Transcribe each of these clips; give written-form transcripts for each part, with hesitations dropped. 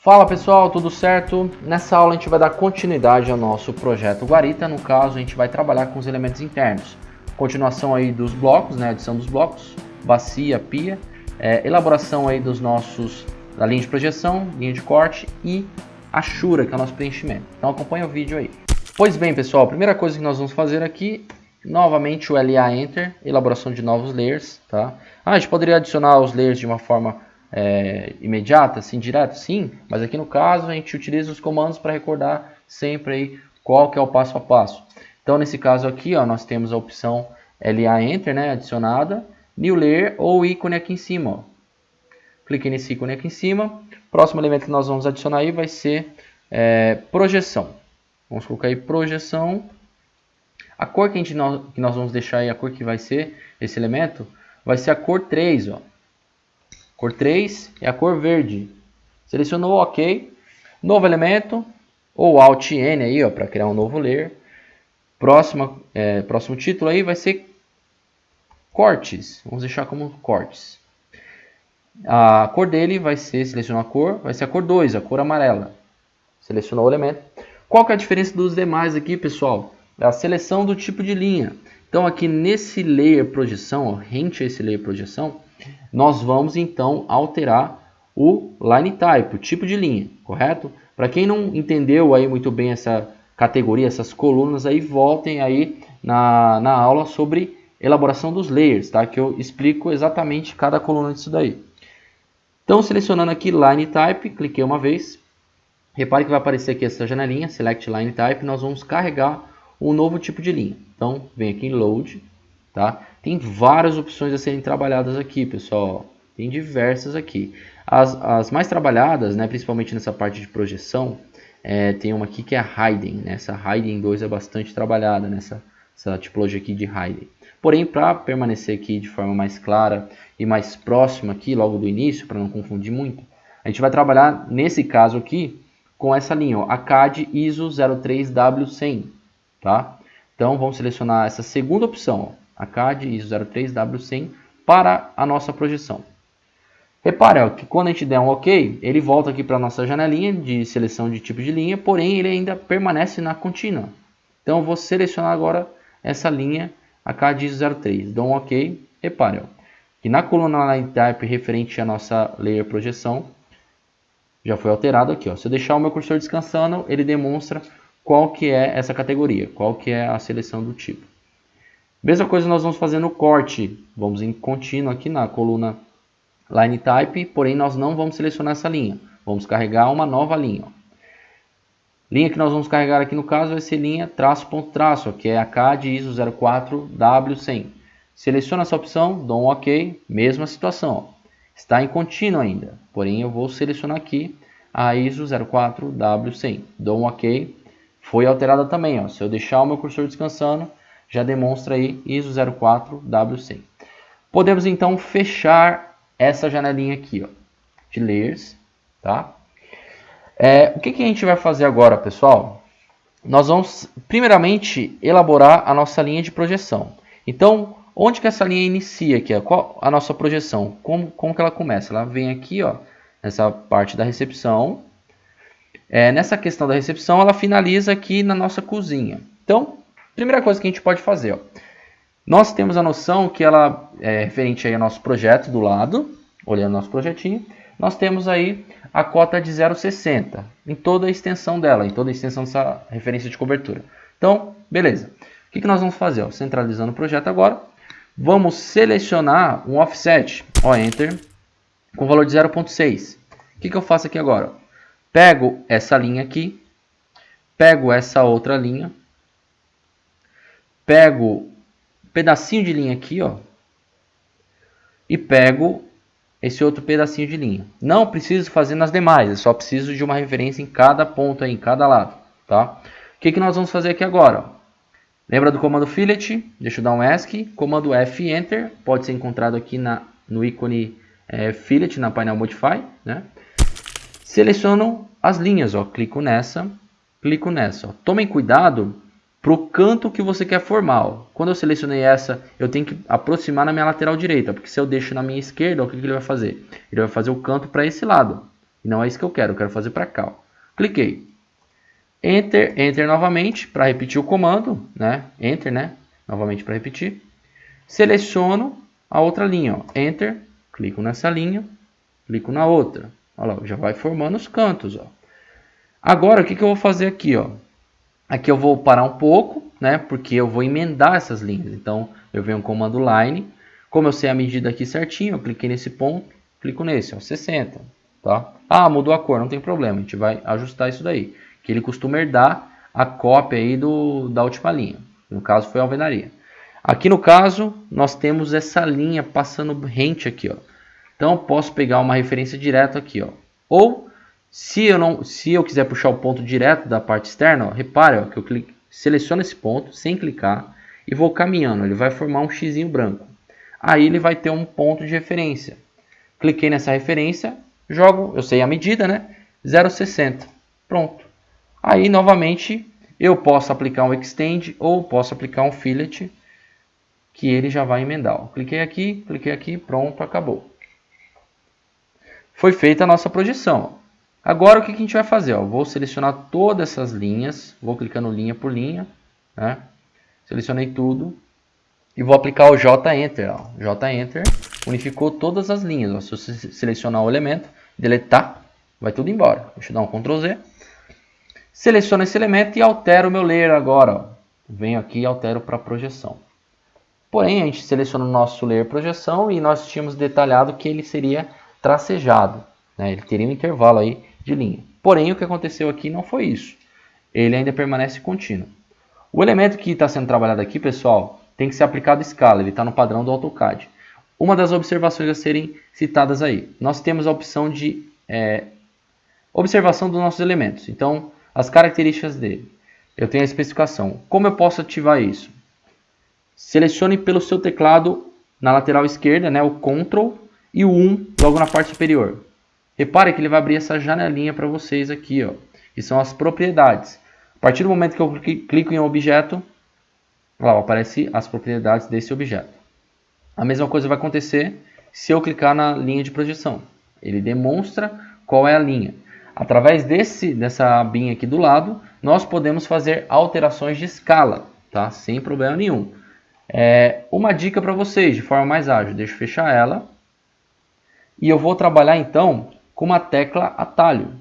Fala pessoal, tudo certo? Nessa aula a gente vai dar continuidade ao nosso projeto Guarita. No caso, a gente vai trabalhar com os elementos internos. Continuação aí dos blocos, né? Adição dos blocos, bacia, pia, elaboração aí da linha de projeção, linha de corte e achura, que é o nosso preenchimento. Então acompanha o vídeo aí. Pois bem pessoal, a primeira coisa que nós vamos fazer aqui, novamente o LA Enter, elaboração de novos layers, tá? A gente poderia adicionar os layers de uma forma imediata, assim, direto, sim, mas aqui no caso a gente utiliza os comandos para recordar sempre aí qual que é o passo a passo. Então nesse caso aqui, ó, nós temos a opção LA Enter, né, adicionada, New Layer ou ícone aqui em cima, ó. Clique nesse ícone aqui em cima. Próximo elemento que nós vamos adicionar aí vai ser projeção. Vamos colocar aí projeção. A cor que nós vamos deixar aí, a cor que vai ser esse elemento, vai ser a cor 3, ó. Cor 3 é a cor verde. Selecionou OK. Novo elemento, ou Alt N aí, ó, para criar um novo layer. Próximo título aí vai ser cortes. Vamos deixar como cortes. A cor dele vai ser, selecionou a cor, vai ser a cor 2, a cor amarela. Selecionou o elemento. Qual que é a diferença dos demais aqui, pessoal? É a seleção do tipo de linha. Então aqui nesse layer projeção, ó, rente a esse layer projeção, nós vamos então alterar o line type, o tipo de linha, correto? Para quem não entendeu aí muito bem essa categoria, essas colunas aí, voltem aí na aula sobre elaboração dos layers, tá? Que eu explico exatamente cada coluna disso daí. Então selecionando aqui line type, cliquei uma vez. Repare que vai aparecer aqui essa janelinha, select line type, nós vamos carregar um novo tipo de linha. Então vem aqui em load, tá? Tem várias opções a serem trabalhadas aqui, pessoal. Tem diversas aqui. As mais trabalhadas, né, principalmente nessa parte de projeção, tem uma aqui que é a Hidden, né? Essa Hidden 2 é bastante trabalhada nessa tipologia aqui de Hidden. Porém, para permanecer aqui de forma mais clara e mais próxima aqui, logo do início, para não confundir muito, a gente vai trabalhar, nesse caso aqui, com essa linha, ó, ACAD ISO 03W100, tá? Então, vamos selecionar essa segunda opção, ó, ACAD ISO 03W100 para a nossa projeção. Repare, ó, que quando a gente der um OK, ele volta aqui para a nossa janelinha de seleção de tipo de linha, porém ele ainda permanece na contínua. Então, eu vou selecionar agora essa linha ACAD ISO 03, dou um OK, repare, ó, que na coluna line type referente à nossa layer projeção, já foi alterado aqui, ó. Se eu deixar o meu cursor descansando, ele demonstra qual que é essa categoria, qual que é a seleção do tipo. Mesma coisa nós vamos fazer no corte. Vamos em contínuo aqui na coluna line type, porém nós não vamos selecionar essa linha. Vamos carregar uma nova linha, ó. Linha que nós vamos carregar aqui no caso vai ser linha traço ponto traço, que é a CAD ISO 04W100. Seleciono essa opção, dou um OK, mesma situação, ó. Está em contínuo ainda, porém eu vou selecionar aqui a ISO 04W100. Dou um OK, foi alterada também, ó. Se eu deixar o meu cursor descansando, já demonstra aí ISO 04W100. Podemos então fechar essa janelinha aqui, ó, de layers, tá? O que a gente vai fazer agora, pessoal? Nós vamos primeiramente elaborar a nossa linha de projeção. Então, onde que essa linha inicia aqui? Qual a nossa projeção? Como que ela começa? Ela vem aqui, ó, nessa parte da recepção. Nessa questão da recepção, ela finaliza aqui na nossa cozinha. Então, primeira coisa que a gente pode fazer, ó, nós temos a noção que ela é referente aí ao nosso projeto do lado, olhando nosso projetinho, nós temos aí a cota de 0,60 em toda a extensão dela, em toda a extensão dessa referência de cobertura. Então, beleza. O que nós vamos fazer? Ó, centralizando o projeto agora, vamos selecionar um offset, ó, Enter, com valor de 0,6. O que eu faço aqui agora? Pego essa linha aqui, pego essa outra linha, pego um pedacinho de linha aqui, ó, e pego esse outro pedacinho de linha. Não preciso fazer nas demais, eu só preciso de uma referência em cada ponto aí, em cada lado, tá? O que nós vamos fazer aqui agora? Lembra do comando fillet? Deixa eu dar um ESC. Comando F Enter, pode ser encontrado aqui no ícone fillet, na painel Modify, né? Seleciono as linhas, ó, clico nessa. Ó. Tomem cuidado para o canto que você quer formar, ó. Quando eu selecionei essa, eu tenho que aproximar na minha lateral direita, porque se eu deixo na minha esquerda, ó, o que ele vai fazer? Ele vai fazer o canto para esse lado. E não é isso que eu quero fazer para cá. Ó. Cliquei. Enter, Enter novamente para repetir o comando, né? Enter, né? Novamente para repetir. Seleciono a outra linha, ó. Enter, clico nessa linha, clico na outra. Olha lá, já vai formando os cantos, ó. Agora, o que eu vou fazer aqui, ó? Aqui eu vou parar um pouco, né? Porque eu vou emendar essas linhas. Então, eu venho no comando line. Como eu sei a medida aqui certinho, eu cliquei nesse ponto, clico nesse, ó, 60, tá? Ah, mudou a cor, não tem problema, a gente vai ajustar isso daí. Que ele costuma herdar a cópia aí da última linha. No caso, foi a alvenaria. Aqui no caso, nós temos essa linha passando rente aqui, ó. Então, eu posso pegar uma referência direta aqui, ó. Ou, se eu quiser puxar o ponto direto da parte externa, ó, repare, ó, que eu seleciono esse ponto sem clicar e vou caminhando. Ele vai formar um xizinho branco. Aí ele vai ter um ponto de referência. Cliquei nessa referência, jogo, eu sei a medida, né? 0,60. Pronto. Aí, novamente, eu posso aplicar um extend ou posso aplicar um fillet, que ele já vai emendar. Ó. Cliquei aqui, pronto, acabou. Foi feita a nossa projeção. Ó. Agora, o que a gente vai fazer? Ó? Vou selecionar todas essas linhas, vou clicando linha por linha, né? Selecionei tudo e vou aplicar o J-Enter. Ó. J-Enter unificou todas as linhas. Ó. Se eu selecionar o elemento, deletar, vai tudo embora. Deixa eu dar um Ctrl Z. Seleciono esse elemento e altero o meu layer agora. Ó. Venho aqui e altero para projeção. Porém, a gente seleciona o nosso layer projeção e nós tínhamos detalhado que ele seria tracejado. Né? Ele teria um intervalo aí de linha. Porém, o que aconteceu aqui não foi isso. Ele ainda permanece contínuo. O elemento que está sendo trabalhado aqui, pessoal, tem que ser aplicado escala. Ele está no padrão do AutoCAD. Uma das observações a serem citadas aí. Nós temos a opção de observação dos nossos elementos. Então, as características dele. Eu tenho a especificação. Como eu posso ativar isso? Selecione pelo seu teclado na lateral esquerda, né, o Ctrl e o 1 logo na parte superior. Repare que ele vai abrir essa janelinha para vocês aqui, ó, que são as propriedades. A partir do momento que eu clico em um objeto, lá aparece as propriedades desse objeto. A mesma coisa vai acontecer se eu clicar na linha de projeção. Ele demonstra qual é a linha. Através dessa abinha aqui do lado, nós podemos fazer alterações de escala, tá? Sem problema nenhum. Uma dica para vocês, de forma mais ágil, deixa eu fechar ela. E eu vou trabalhar então com uma tecla atalho,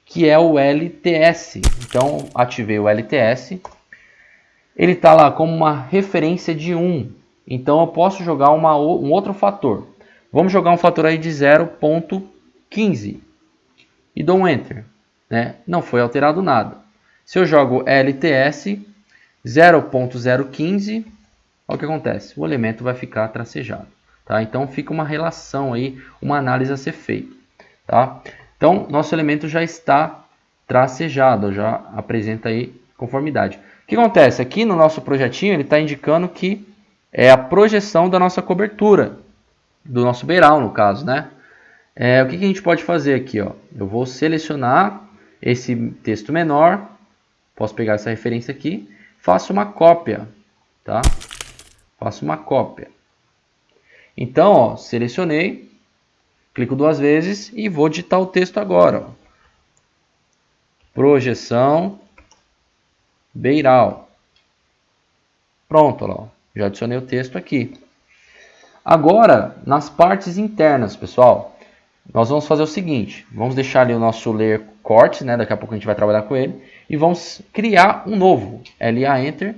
que é o LTS. Então, ativei o LTS. Ele está lá como uma referência de 1. Então, eu posso jogar um outro fator. Vamos jogar um fator aí de 0,15. E dou um Enter. Né? Não foi alterado nada. Se eu jogo LTS 0,015, olha o que acontece. O elemento vai ficar tracejado. Tá? Então, fica uma relação aí, uma análise a ser feita. Tá? Então, nosso elemento já está tracejado, já apresenta aí conformidade. O que acontece? Aqui no nosso projetinho, ele está indicando que é a projeção da nossa cobertura, do nosso beiral, no caso, né? O que a gente pode fazer aqui? Ó? Eu vou selecionar esse texto menor, posso pegar essa referência aqui, faço uma cópia, tá? Faço uma cópia. Então, ó, selecionei, clico duas vezes e vou digitar o texto agora. Ó. Projeção beiral. Pronto, ó, já adicionei o texto aqui. Agora, nas partes internas, pessoal, nós vamos fazer o seguinte. Vamos deixar ali o nosso layer corte, né? Daqui a pouco a gente vai trabalhar com ele. E vamos criar um novo. LA Enter.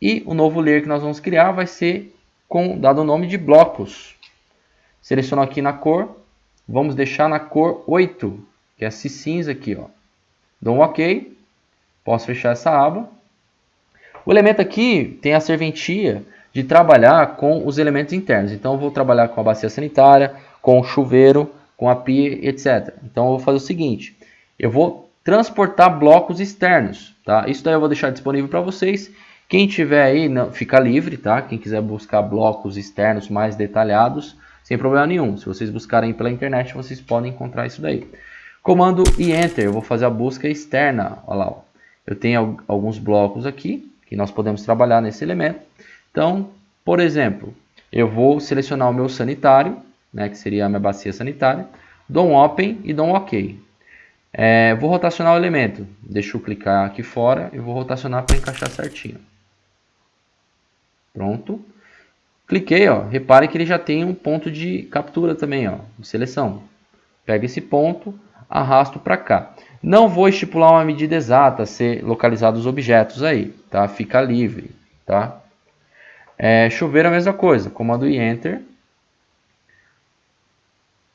E o novo layer que nós vamos criar vai ser dado o nome de blocos. Seleciono aqui na cor. Vamos deixar na cor 8, que é esse cinza aqui. Ó. Dou um OK. Posso fechar essa aba. O elemento aqui tem a serventia de trabalhar com os elementos internos. Então, eu vou trabalhar com a bacia sanitária, com o chuveiro, com a pia, etc. Então, eu vou fazer o seguinte. Eu vou transportar blocos externos. Tá? Isso daí eu vou deixar disponível para vocês. Quem tiver aí, fica livre. Tá? Quem quiser buscar blocos externos mais detalhados, sem problema nenhum. Se vocês buscarem pela internet, vocês podem encontrar isso daí. Comando e Enter. Eu vou fazer a busca externa. Olha lá, ó. Eu tenho alguns blocos aqui que nós podemos trabalhar nesse elemento. Então, por exemplo, eu vou selecionar o meu sanitário, né, que seria a minha bacia sanitária. dou um Open e dou um OK. Vou rotacionar o elemento. Deixa eu clicar aqui fora e vou rotacionar para encaixar certinho. Pronto. Cliquei, ó. Repare que ele já tem um ponto de captura também, ó, de seleção. Pego esse ponto, arrasto para cá. Não vou estipular uma medida exata, ser localizados os objetos aí, tá? Fica livre, tá? Chuveiro é a mesma coisa. Comando e Enter.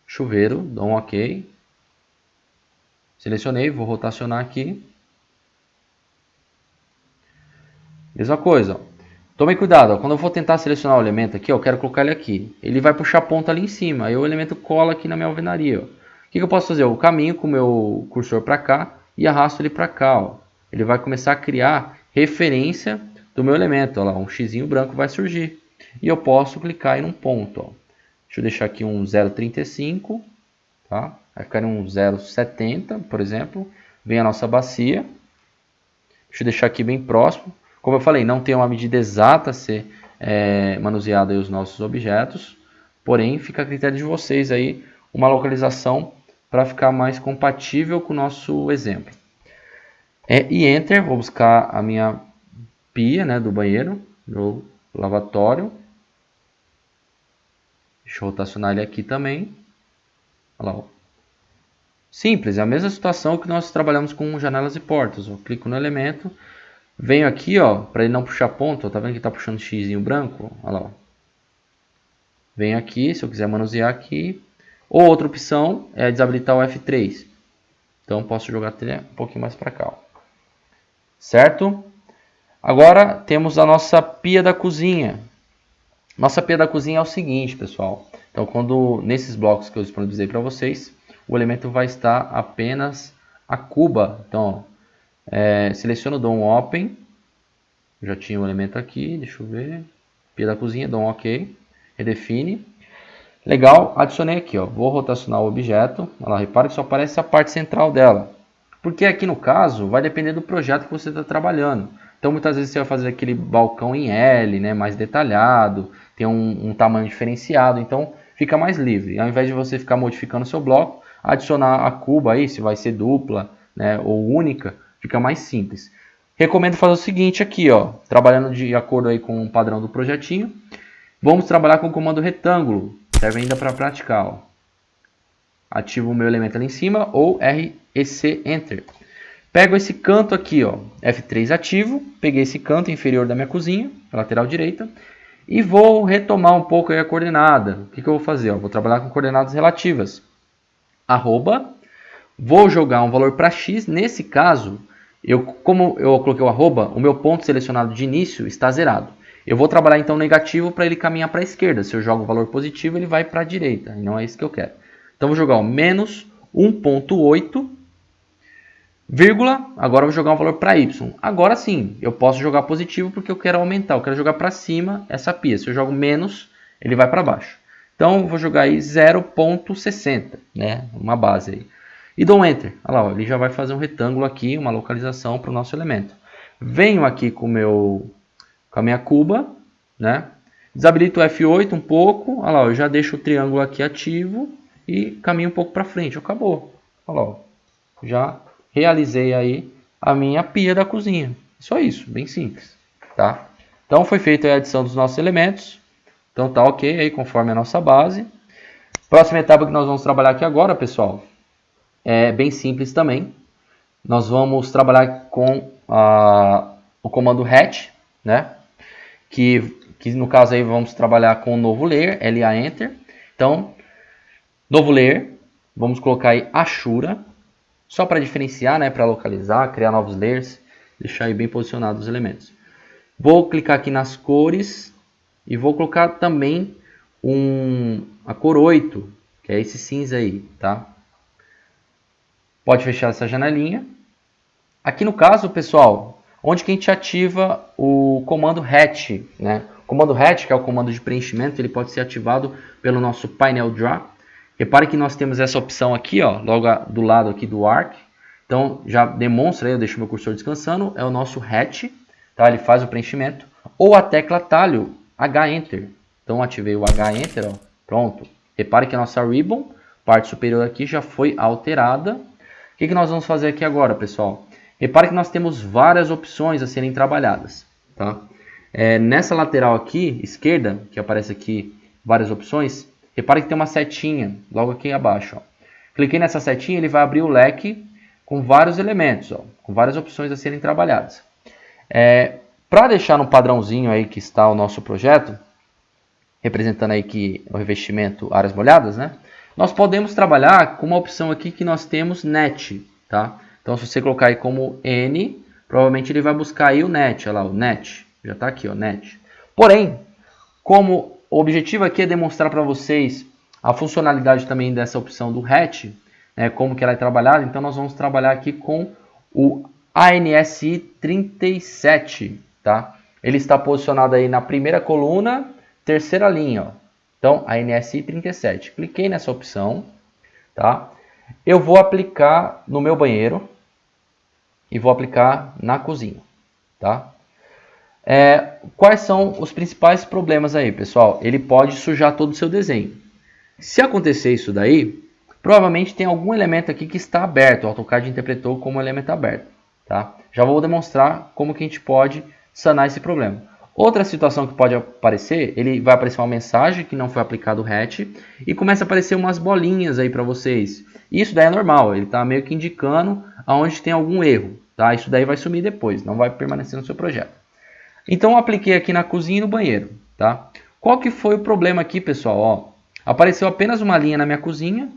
Chuveiro, dou um OK. Selecionei, vou rotacionar aqui. Mesma coisa, ó. Tome cuidado, ó. Quando eu for tentar selecionar o elemento aqui, ó, eu quero colocar ele aqui. Ele vai puxar a ponta ali em cima, aí o elemento cola aqui na minha alvenaria. Ó. O que eu posso fazer? Eu caminho com o meu cursor para cá e arrasto ele para cá. Ó. Ele vai começar a criar referência do meu elemento. Ó lá, um xizinho branco vai surgir. E eu posso clicar em um ponto. Ó. Deixa eu deixar aqui um 0,35. Tá? Vai ficar em um 0,70, por exemplo. Vem a nossa bacia. Deixa eu deixar aqui bem próximo. Como eu falei, não tem uma medida exata a ser manuseada aí os nossos objetos. Porém, fica a critério de vocês aí uma localização para ficar mais compatível com o nosso exemplo. E Enter, vou buscar a minha pia, né, do banheiro, do lavatório. Deixa eu rotacionar ele aqui também. Olha lá, ó. Simples, é a mesma situação que nós trabalhamos com janelas e portas. Eu clico no elemento, venho aqui, ó, para ele não puxar ponto, ó, tá vendo que está puxando xizinho branco? Olha lá, ó. Venho aqui, se eu quiser manusear aqui. Ou outra opção é desabilitar o F3. Então posso jogar até um pouquinho mais para cá, ó. Certo? Agora temos a nossa pia da cozinha. Nossa pia da cozinha é o seguinte, pessoal. Então, quando nesses blocos que eu disponibilizei para vocês, o elemento vai estar apenas a cuba. Então, ó, seleciono, dou um Open. Já tinha o elemento aqui, deixa eu ver. Pia da cozinha, dou um OK. Redefine. Legal, adicionei aqui, ó. Vou rotacionar o objeto. Olha lá, repara que só aparece a parte central dela. Porque aqui no caso, vai depender do projeto que você está trabalhando. Então, muitas vezes você vai fazer aquele balcão em L, né, mais detalhado, tem um tamanho diferenciado, então fica mais livre. Ao invés de você ficar modificando o seu bloco, adicionar a cuba aí, se vai ser dupla, né, ou única, fica mais simples. Recomendo fazer o seguinte aqui, ó, trabalhando de acordo aí com o padrão do projetinho. Vamos trabalhar com o comando retângulo, serve ainda para praticar. Ó. Ativo o meu elemento ali em cima ou REC Enter. Pego esse canto aqui, ó, F3 ativo, peguei esse canto inferior da minha cozinha, lateral direita, e vou retomar um pouco aí a coordenada. O que eu vou fazer? Ó, vou trabalhar com coordenadas relativas. Arroba, vou jogar um valor para x, nesse caso, como eu coloquei o arroba, o meu ponto selecionado de início está zerado. Eu vou trabalhar então negativo para ele caminhar para a esquerda. Se eu jogo o valor positivo, ele vai para a direita, e não é isso que eu quero. Então vou jogar o menos 1.8, vírgula, agora eu vou jogar um valor para y. Agora sim, eu posso jogar positivo porque eu quero aumentar, eu quero jogar para cima essa pia. Se eu jogo menos, ele vai para baixo. Então eu vou jogar aí 0.60, né, uma base aí. E dou um Enter. Olha lá, ó, ele já vai fazer um retângulo aqui, uma localização para o nosso elemento. Venho aqui com a minha cuba, né? Desabilito o F8 um pouco. Olha lá, eu já deixo o triângulo aqui ativo e caminho um pouco para frente. Acabou. Olha lá, ó, já realizei aí a minha pia da cozinha. Só isso, bem simples, tá? Então foi feita a adição dos nossos elementos. Então tá ok aí conforme a nossa base. Próxima etapa que nós vamos trabalhar aqui agora, pessoal, é bem simples também. Nós vamos trabalhar com o comando hatch, né? Que no caso aí vamos trabalhar com o novo layer, LA Enter. Então, novo layer, vamos colocar aí Ashura. Só para diferenciar, né, para localizar, criar novos layers, deixar aí bem posicionados os elementos. Vou clicar aqui nas cores e vou colocar também a cor 8, que é esse cinza aí, tá? Pode fechar essa janelinha. Aqui no caso, pessoal, onde que a gente ativa o comando hatch, né? O comando hatch, que é o comando de preenchimento, ele pode ser ativado pelo nosso painel draw. Repare que nós temos essa opção aqui, ó, logo do lado aqui do arc. Então, já demonstra aí, eu deixo meu cursor descansando, é o nosso hatch, tá? Ele faz o preenchimento. Ou a tecla atalho H Enter. Então, ativei o H Enter, ó, pronto. Repare que a nossa ribbon parte superior aqui já foi alterada. O que nós vamos fazer aqui agora, pessoal? Repare que nós temos várias opções a serem trabalhadas, tá? Nessa lateral aqui, esquerda, que aparece aqui várias opções, repare que tem uma setinha logo aqui abaixo. Ó. Cliquei nessa setinha, ele vai abrir o leque com vários elementos, ó, com várias opções a serem trabalhadas. Para deixar no padrãozinho aí que está o nosso projeto, representando aí que o revestimento áreas molhadas, né? Nós podemos trabalhar com uma opção aqui que nós temos net, tá? Então, se você colocar aí como N, provavelmente ele vai buscar aí o net, olha lá, o net. Já está aqui, ó, net. Porém, como o objetivo aqui é demonstrar para vocês a funcionalidade também dessa opção do hatch, né, como que ela é trabalhada, então nós vamos trabalhar aqui com o ANSI 37, tá? Ele está posicionado aí na primeira coluna, terceira linha, ó. Então, ANSI 37. Cliquei nessa opção, tá? Eu vou aplicar no meu banheiro e vou aplicar na cozinha, tá? Quais são os principais problemas aí, pessoal? Ele pode sujar todo o seu desenho. Se acontecer isso daí, provavelmente tem algum elemento aqui que está aberto. O AutoCAD interpretou como elemento aberto, tá? Já vou demonstrar como que a gente pode sanar esse problema. Outra situação que pode aparecer, ele vai aparecer uma mensagem que não foi aplicado o hatch e começa a aparecer umas bolinhas aí para vocês. Isso daí é normal, ele está meio que indicando aonde tem algum erro, tá? Isso daí vai sumir depois, não vai permanecer no seu projeto. Então eu apliquei aqui na cozinha e no banheiro, tá? Qual que foi o problema aqui, pessoal? Ó, apareceu apenas uma linha na minha cozinha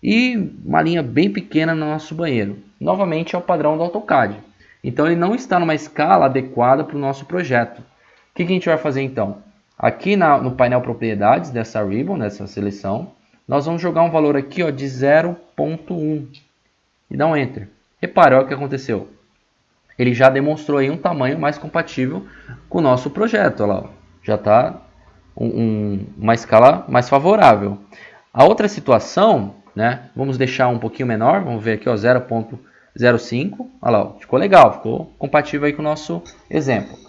e uma linha bem pequena no nosso banheiro. Novamente é o padrão do AutoCAD. Então ele não está numa escala adequada para o nosso projeto. O que a gente vai fazer então? Aqui no painel propriedades dessa ribbon, dessa seleção, nós vamos jogar um valor aqui, ó, de 0.1 e dar um Enter. Repare, olha o que aconteceu. Ele já demonstrou aí um tamanho mais compatível com o nosso projeto. Olha lá, ó. Já está uma escala mais favorável. A outra situação, né, vamos deixar um pouquinho menor, vamos ver aqui, 0.05. Olha lá, ó, ficou legal, ficou compatível aí com o nosso exemplo.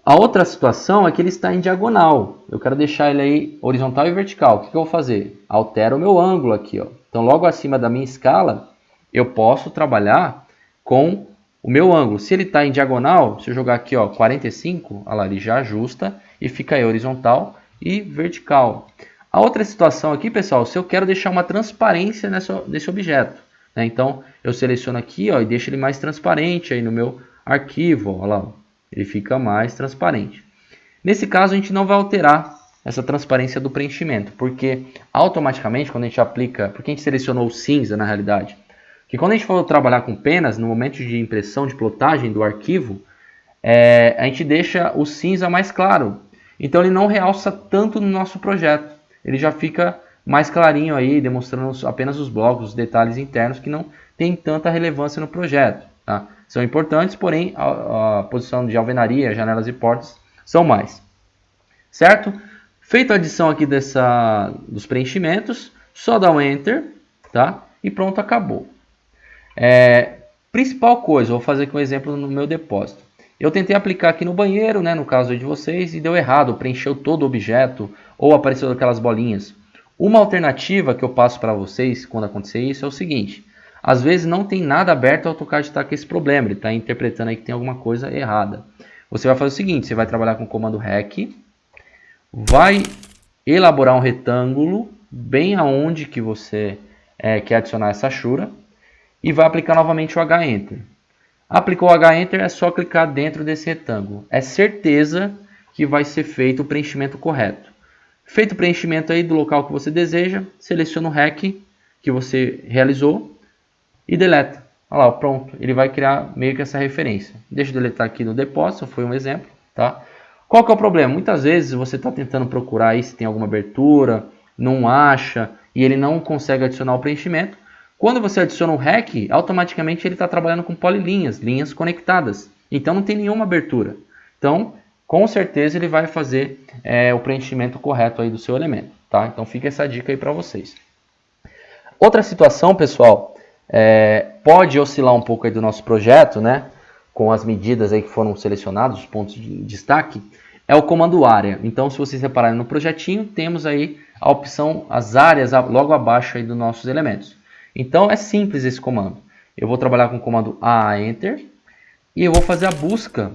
A outra situação é que ele está em diagonal. Eu quero deixar ele aí horizontal e vertical. O que eu vou fazer? Altero o meu ângulo aqui, ó. Então, logo acima da minha escala, eu posso trabalhar com o meu ângulo. Se ele está em diagonal, se eu jogar aqui, ó, 45, olha lá, ele já ajusta e fica aí horizontal e vertical. A outra situação aqui, pessoal, se eu quero deixar uma transparência nesse objeto, né? Então, eu seleciono aqui, ó, e deixo ele mais transparente aí no meu arquivo, ó, olha lá, ó. Ele fica mais transparente. Nesse caso, a gente não vai alterar essa transparência do preenchimento, porque automaticamente, quando a gente aplica, porque a gente selecionou o cinza na realidade, que quando a gente for trabalhar com penas, no momento de impressão, de plotagem do arquivo, a gente deixa o cinza mais claro. Então ele não realça tanto no nosso projeto. Ele já fica mais clarinho aí, demonstrando apenas os blocos, os detalhes internos que não tem tanta relevância no projeto, tá? São importantes, porém a posição de alvenaria, janelas e portas são mais. Certo? Feita a adição aqui dos preenchimentos, só dá um Enter, tá? E pronto, acabou. Principal coisa, vou fazer aqui um exemplo no meu depósito. Eu tentei aplicar aqui no banheiro, né, no caso de vocês, e deu errado, preencheu todo o objeto, ou apareceu aquelas bolinhas. Uma alternativa que eu passo para vocês quando acontecer isso é o seguinte: às vezes não tem nada aberto, o AutoCAD está com esse problema, ele está interpretando aí que tem alguma coisa errada. Você vai fazer o seguinte: você vai trabalhar com o comando REC, vai elaborar um retângulo bem aonde que você quer adicionar essa achura e vai aplicar novamente o H-Enter. Aplicou o H-Enter, é só clicar dentro desse retângulo. É certeza que vai ser feito o preenchimento correto. Feito o preenchimento aí do local que você deseja, seleciona o REC que você realizou e deleta. Olha lá, pronto. Ele vai criar meio que essa referência. Deixa eu deletar aqui no depósito, foi um exemplo, tá? Qual que é o problema? Muitas vezes você está tentando procurar aí se tem alguma abertura, não acha e ele não consegue adicionar o preenchimento. Quando você adiciona o REC, automaticamente ele está trabalhando com polilinhas, linhas conectadas. Então não tem nenhuma abertura. Então, com certeza ele vai fazer o preenchimento correto aí do seu elemento, tá? Então fica essa dica aí para vocês. Outra situação, pessoal, pode oscilar um pouco aí do nosso projeto, né? Com as medidas aí que foram selecionadas, os pontos de destaque, é o comando área. Então, se vocês repararem no projetinho, temos aí a opção, as áreas logo abaixo aí dos nossos elementos. Então, é simples esse comando. Eu vou trabalhar com o comando A, Enter, e eu vou fazer a busca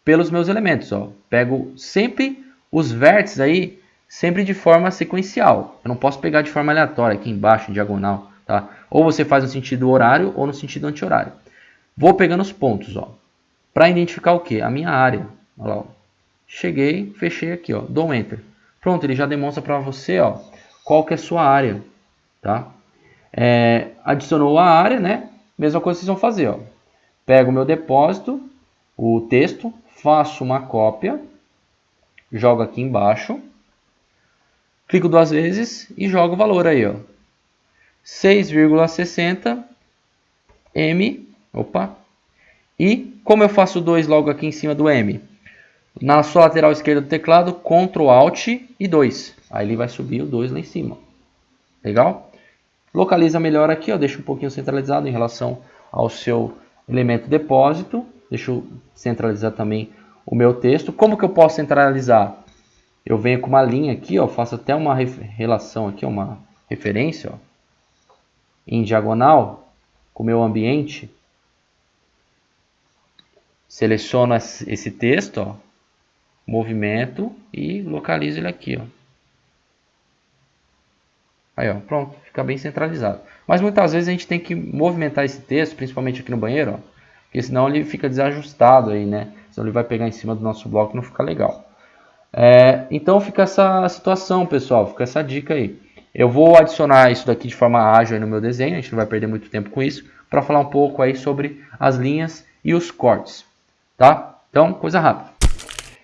pelos meus elementos. Ó. Pego sempre os vértices aí, sempre de forma sequencial. Eu não posso pegar de forma aleatória, aqui embaixo, em diagonal. Tá? Ou você faz no sentido horário ou no sentido anti-horário. Vou pegando os pontos, para identificar o que? A minha área. Olha lá, ó. Cheguei, fechei aqui, ó, dou um Enter. Pronto, ele já demonstra para você, ó, qual que é a sua área, tá? Adicionou a área, né? Mesma coisa que vocês vão fazer, ó. Pego o meu depósito, o texto, faço uma cópia, jogo aqui embaixo, clico 2 vezes e jogo o valor aí, ó. 6,60 M, opa. E como eu faço 2 logo aqui em cima do M? Na sua lateral esquerda do teclado, Ctrl Alt e 2. Aí ele vai subir o 2 lá em cima. Legal? Localiza melhor aqui, ó, deixa um pouquinho centralizado em relação ao seu elemento depósito. Deixa eu centralizar também o meu texto. Como que eu posso centralizar? Eu venho com uma linha aqui, ó, faço até uma relação aqui, uma referência, ó, em diagonal com o meu ambiente. Seleciono esse texto, ó, movimento e localizo ele aqui, ó. Aí, ó, pronto, fica bem centralizado. Mas muitas vezes a gente tem que movimentar esse texto, principalmente aqui no banheiro, ó, porque senão ele fica desajustado aí, né? Senão ele vai pegar em cima do nosso bloco e não fica legal. Então fica essa situação, pessoal, fica essa dica aí. Eu vou adicionar isso daqui de forma ágil aí no meu desenho, a gente não vai perder muito tempo com isso, para falar um pouco aí sobre as linhas e os cortes, tá? Então, coisa rápida.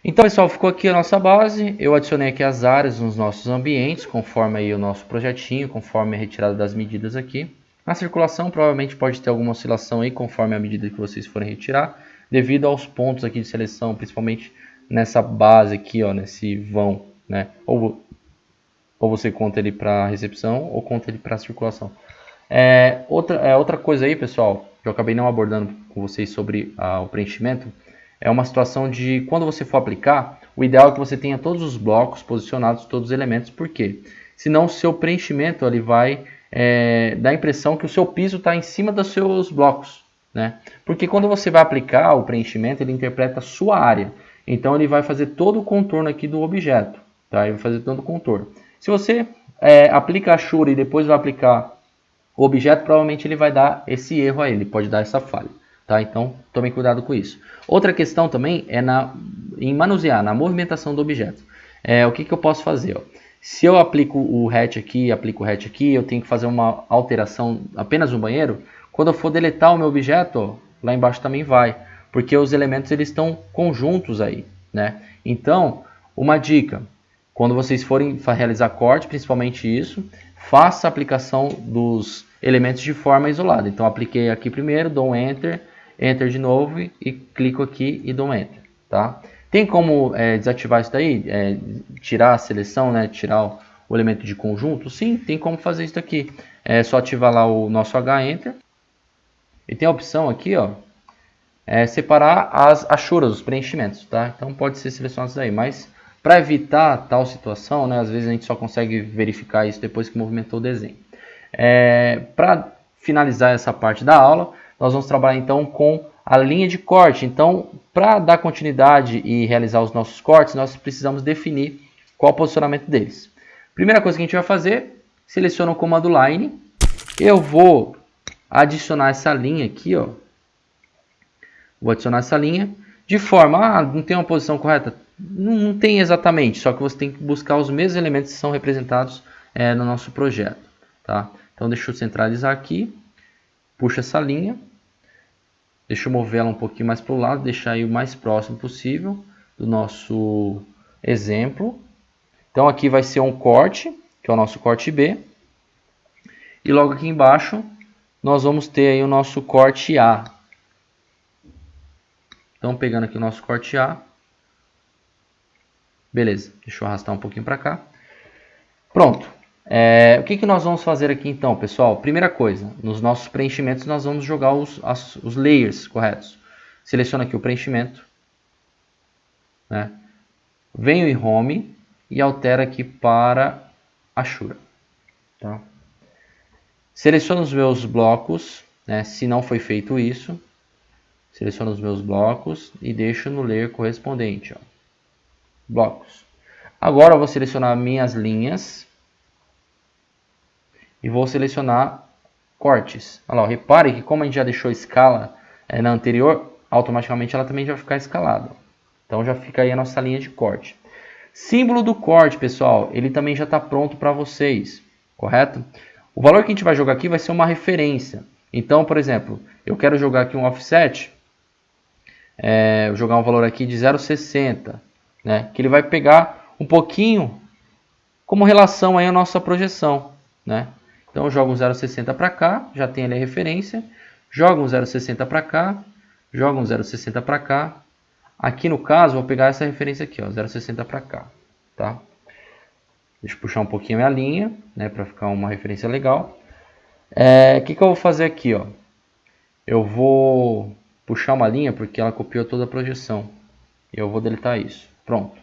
Então, pessoal, ficou aqui a nossa base. Eu adicionei aqui as áreas nos nossos ambientes, conforme aí o nosso projetinho, conforme a retirada das medidas aqui. Na circulação, provavelmente pode ter alguma oscilação aí, conforme a medida que vocês forem retirar, devido aos pontos aqui de seleção, principalmente nessa base aqui, ó, nesse vão, né? Ou você conta ele para recepção, ou conta ele para circulação. Outra coisa aí, pessoal, que eu acabei não abordando com vocês sobre o preenchimento, é uma situação de quando você for aplicar, o ideal é que você tenha todos os blocos posicionados, todos os elementos, por quê? Senão o seu preenchimento ele vai dar a impressão que o seu piso está em cima dos seus blocos, né? Porque quando você vai aplicar o preenchimento, ele interpreta a sua área. Então ele vai fazer todo o contorno aqui do objeto, tá? Ele vai fazer todo o contorno. Se você aplica a Shura e depois vai aplicar o objeto, provavelmente ele vai dar esse erro aí, ele pode dar essa falha. Tá? Então, tomem cuidado com isso. Outra questão também é em manusear, na movimentação do objeto. O que eu posso fazer? Ó? Se eu aplico o hatch aqui, eu tenho que fazer uma alteração apenas no banheiro. Quando eu for deletar o meu objeto, ó, lá embaixo também vai. Porque os elementos eles estão conjuntos aí. Né? Então, uma dica. Quando vocês forem realizar corte, principalmente isso, faça a aplicação dos elementos de forma isolada. Então, apliquei aqui primeiro, dou um Enter. Enter de novo e clico aqui e dou um Enter, tá? Tem como desativar isso daí? Tirar a seleção, né? Tirar o elemento de conjunto? Sim, tem como fazer isso aqui. É só ativar lá o nosso H Enter. E tem a opção aqui, ó, separar as achuras, os preenchimentos, tá? Então pode ser selecionado isso daí, mas para evitar tal situação, né? Às vezes a gente só consegue verificar isso depois que movimentou o desenho. Para finalizar essa parte da aula, nós vamos trabalhar então com a linha de corte. Então, para dar continuidade e realizar os nossos cortes, nós precisamos definir qual o posicionamento deles. Primeira coisa que a gente vai fazer, seleciona o comando Line. Eu vou adicionar essa linha aqui, ó. Vou adicionar essa linha de forma, não tem uma posição correta? Não tem exatamente, só que você tem que buscar os mesmos elementos que são representados no nosso projeto. Tá? Então, deixa eu centralizar aqui. Puxa essa linha. Deixa eu mover ela um pouquinho mais para o lado, deixar aí o mais próximo possível do nosso exemplo. Então aqui vai ser um corte, que é o nosso corte B. E logo aqui embaixo nós vamos ter aí o nosso corte A. Então pegando aqui o nosso corte A. Beleza, deixa eu arrastar um pouquinho para cá. Pronto. O que nós vamos fazer aqui então, pessoal? Primeira coisa, nos nossos preenchimentos nós vamos jogar os layers corretos. Seleciona aqui o preenchimento, né? venho em Home e altero aqui para Ashura. Tá? Seleciono os meus blocos, né, se não foi feito isso. Seleciono os meus blocos e deixo no layer correspondente. Ó. Blocos. Agora eu vou selecionar minhas linhas e vou selecionar cortes. Olha lá, repare que como a gente já deixou escala na anterior, automaticamente ela também já vai ficar escalada. Então já fica aí a nossa linha de corte. Símbolo do corte, pessoal, ele também já está pronto para vocês, correto? O valor que a gente vai jogar aqui vai ser uma referência. Então, por exemplo, eu quero jogar aqui um offset, vou jogar um valor aqui de 0,60, né? Que ele vai pegar um pouquinho como relação aí à nossa projeção, né? Então eu jogo um 0,60 para cá, já tem ali a referência, jogo um 0,60 para cá, jogo um 0,60 para cá. Aqui no caso, vou pegar essa referência aqui, 0,60 para cá, tá? Deixa eu puxar um pouquinho a minha linha, né, para ficar uma referência legal. O que eu vou fazer aqui, ó? Eu vou puxar uma linha porque ela copiou toda a projeção. E eu vou deletar isso. Pronto.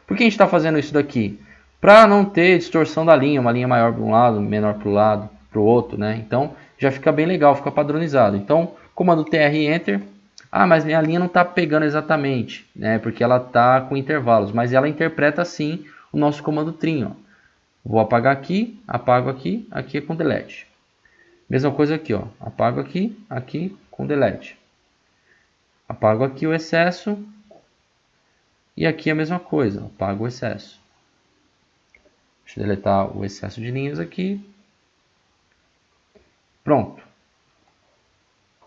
Por que a gente está fazendo isso daqui? Para não ter distorção da linha, uma linha maior para um lado, menor para o lado, para o outro, né? Então já fica bem legal, fica padronizado. Então, comando TR e Enter. Ah, mas minha linha não está pegando exatamente, né? Porque ela está com intervalos, mas ela interpreta sim o nosso comando trim. Ó. Vou apagar aqui, apago aqui, aqui é com delete. Mesma coisa aqui, ó. Apago aqui, aqui com delete. Apago aqui o excesso e aqui a mesma coisa, apago o excesso. Deixa eu deletar o excesso de linhas aqui. Pronto.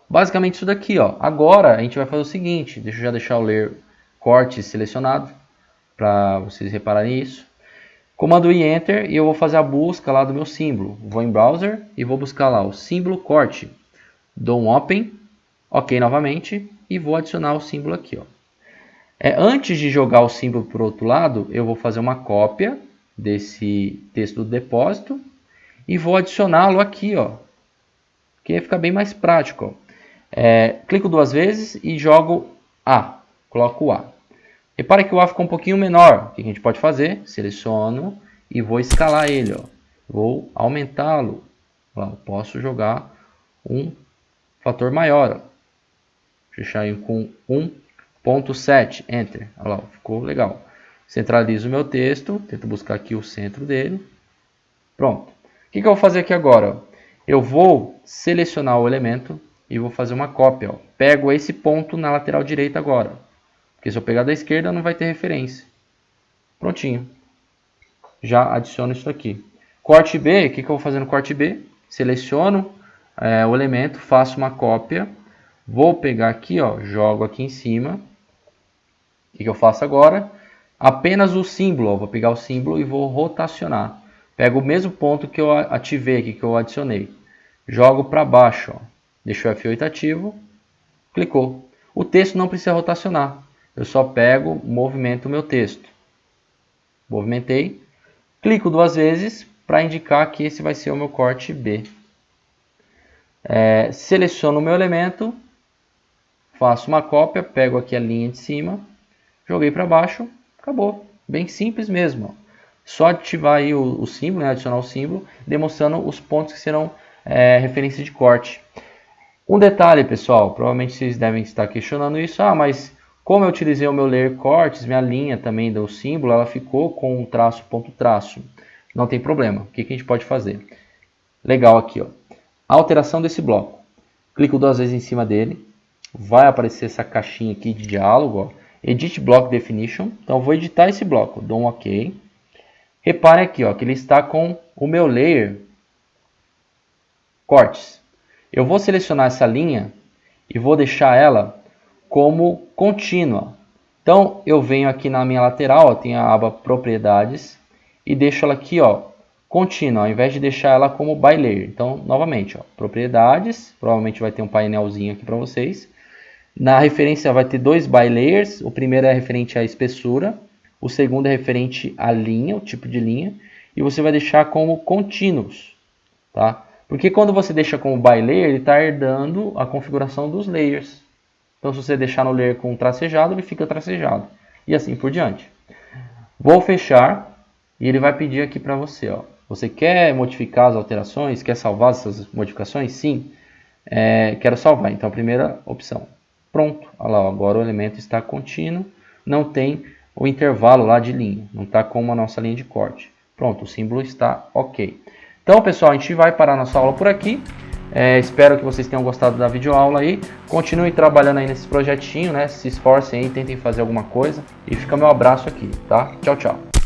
Basicamente isso daqui, ó. Agora a gente vai fazer o seguinte, deixa eu já deixar o layer corte selecionado para vocês repararem isso. Comando I Enter e eu vou fazer a busca lá do meu símbolo. Vou em Browser e vou buscar lá o símbolo corte. Dou um Open, OK novamente e vou adicionar o símbolo aqui, ó. Antes de jogar o símbolo para o outro lado, eu vou fazer uma cópia desse texto do depósito e vou adicioná-lo aqui, ó. Que fica bem mais prático, ó. Clico duas vezes e jogo A. Coloco o A. Repare que o A ficou um pouquinho menor. O que a gente pode fazer? Seleciono e vou escalar ele. Ó. Vou aumentá-lo. Posso jogar um fator maior. Ó. Deixar aí com 1.7. Enter. Olha lá, ficou legal. Centralizo o meu texto. Tento buscar aqui o centro dele. Pronto. O que eu vou fazer aqui agora? Eu vou selecionar o elemento e vou fazer uma cópia. Ó. Pego esse ponto na lateral direita agora. Porque se eu pegar da esquerda não vai ter referência. Prontinho. Já adiciono isso aqui. Corte B, o que eu vou fazer no corte B? Seleciono o elemento, faço uma cópia. Vou pegar aqui, ó, jogo aqui em cima. O que eu faço agora? Apenas o símbolo. Ó, vou pegar o símbolo e vou rotacionar. Pego o mesmo ponto que eu ativei aqui, que eu adicionei. Jogo para baixo. Ó. Deixo o F8 ativo. Clicou. O texto não precisa rotacionar. Eu só pego, movimento o meu texto. Movimentei. Clico duas vezes para indicar que esse vai ser o meu corte B. Seleciono o meu elemento. Faço uma cópia. Pego aqui a linha de cima. Joguei para baixo. Acabou. Bem simples mesmo. Só ativar aí o símbolo, né, adicionar o símbolo, demonstrando os pontos que serão referência de corte. Um detalhe, pessoal, provavelmente vocês devem estar questionando isso. Ah, mas como eu utilizei o meu layer cortes, minha linha também do símbolo, ela ficou com um traço, ponto traço. Não tem problema. O que a gente pode fazer? Legal aqui, ó. Alteração desse bloco. Clico duas vezes em cima dele. Vai aparecer essa caixinha aqui de diálogo, ó. Edit Block Definition. Então eu vou editar esse bloco. Dou um OK. Reparem aqui, ó, que ele está com o meu layer cortes. Eu vou selecionar essa linha e vou deixar ela como contínua. Então eu venho aqui na minha lateral, ó, tem a aba propriedades e deixo ela aqui, ó, contínua, ao invés de deixar ela como by layer. Então novamente, ó, propriedades, provavelmente vai ter um painelzinho aqui para vocês. Na referência vai ter dois by layers, o primeiro é referente à espessura, o segundo é referente à linha, o tipo de linha, e você vai deixar como contínuos, tá? Porque quando você deixa como by layer, ele está herdando a configuração dos layers. Então, se você deixar no layer com tracejado, ele fica tracejado. E assim por diante. Vou fechar e ele vai pedir aqui para você, ó. Você quer modificar as alterações? Quer salvar essas modificações? Sim. Quero salvar. Então, a primeira opção. Pronto. Olha lá, agora o elemento está contínuo. Não tem o intervalo lá de linha. Não está como a nossa linha de corte. Pronto, o símbolo está ok. Então, pessoal, a gente vai parar nossa aula por aqui. Espero que vocês tenham gostado da videoaula aí. Continuem trabalhando aí nesse projetinho, né? Se esforcem aí, tentem fazer alguma coisa. E fica meu abraço aqui, tá? Tchau, tchau.